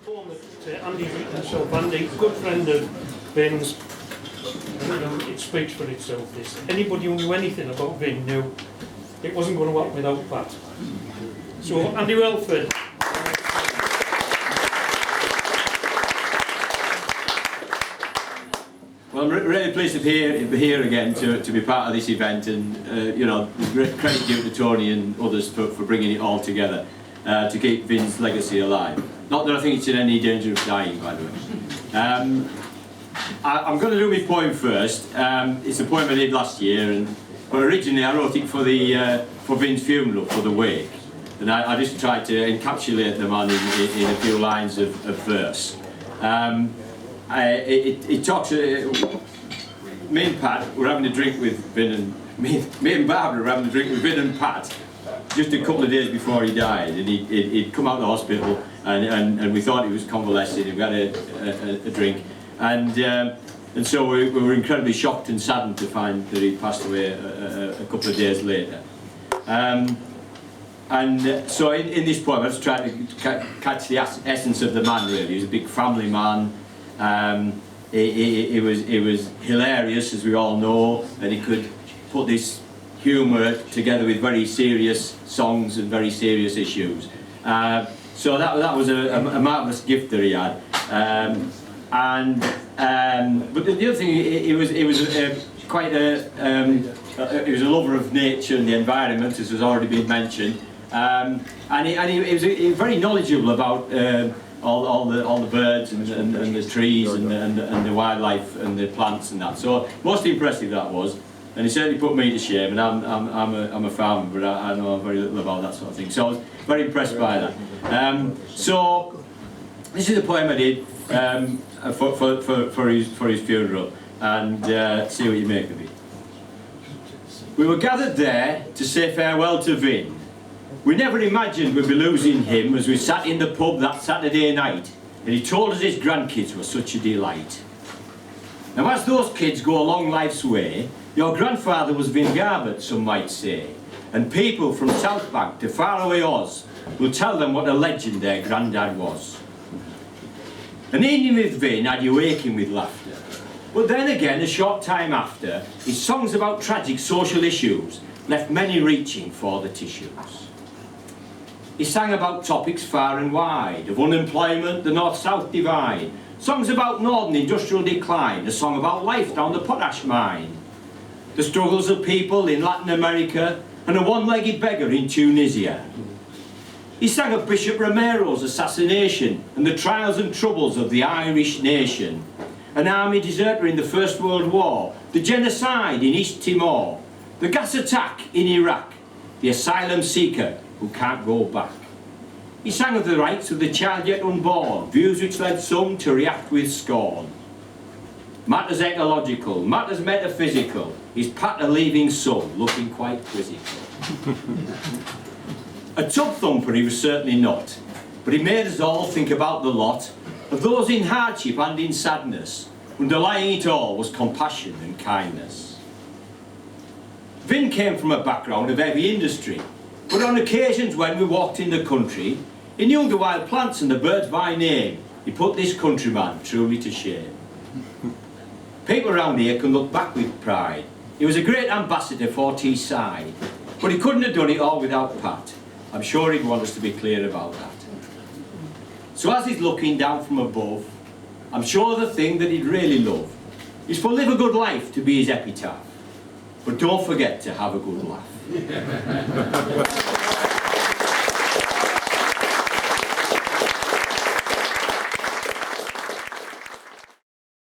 Home at Andy himself. Andy, good friend of Vin's. It speaks for itself, this. Anybody who knew anything about Vin knew it wasn't going to happen without Pat. So, Andy Welford. Well, I'm really pleased to be here again to be part of this event, and you know, great credit due to Tony and others for bringing it all together to keep Vin's legacy alive. Not that I think it's in any danger of dying, by the way. I'm going to do my poem first. It's a poem I did last year, but originally I wrote it for Vin's funeral, for the wake, and I just tried to encapsulate the man in a few lines of verse. It talks. Me and Pat were having a drink with Vin, and me and Barbara were having a drink with Vin and Pat just a couple of days before he died, and he'd come out of the hospital, and we thought he was convalescing, and we had a drink, and so we were incredibly shocked and saddened to find that he passed away a couple of days later. So in this poem I just tried to catch the essence of the man, really. He was a big family man. He was hilarious, as we all know, and he could put this humour together with very serious songs and very serious issues. So that was a marvellous gift that he had. But the other thing, he was a lover of nature and the environment, as has already been mentioned, and he was very knowledgeable about all the birds and the trees and the wildlife and the plants and that. So most impressive that was, and he certainly put me to shame. And I'm a farmer, but I know very little about that sort of thing. So I was very impressed by that. So this is a poem I did for his funeral, and see what you make of it. We were gathered there to say farewell to Vin. We never imagined we'd be losing him as we sat in the pub that Saturday night, and he told us his grandkids were such a delight. Now, as those kids go along life's way, your grandfather was Vin Garbutt, some might say, and people from South Bank to faraway Oz will tell them what a legend their granddad was. An evening with Vin had you aching with laughter, but then again, a short time after, his songs about tragic social issues left many reaching for the tissues. He sang about topics far and wide, of unemployment, the north-south divide, songs about northern industrial decline, a song about life down the potash mine, the struggles of people in Latin America, and a one-legged beggar in Tunisia. He sang of Bishop Romero's assassination and the trials and troubles of the Irish nation, an army deserter in the First World War, the genocide in East Timor, the gas attack in Iraq, the asylum seeker who can't go back. He sang of the rights of the child yet unborn, views which led some to react with scorn. Matters ecological, matters metaphysical, his Pat a leaving son looking quite quizzical. A tub thumper he was certainly not, but he made us all think about the lot of those in hardship and in sadness. Underlying it all was compassion and kindness. Vin came from a background of heavy industry, but on occasions when we walked in the country, he knew the wild plants and the birds by name. He put this countryman truly to shame. People around here can look back with pride. He was a great ambassador for Teesside, but he couldn't have done it all without Pat. I'm sure he'd want us to be clear about that. So as he's looking down from above, I'm sure the thing that he'd really love is for live a good life to be his epitaph. But don't forget to have a good laugh.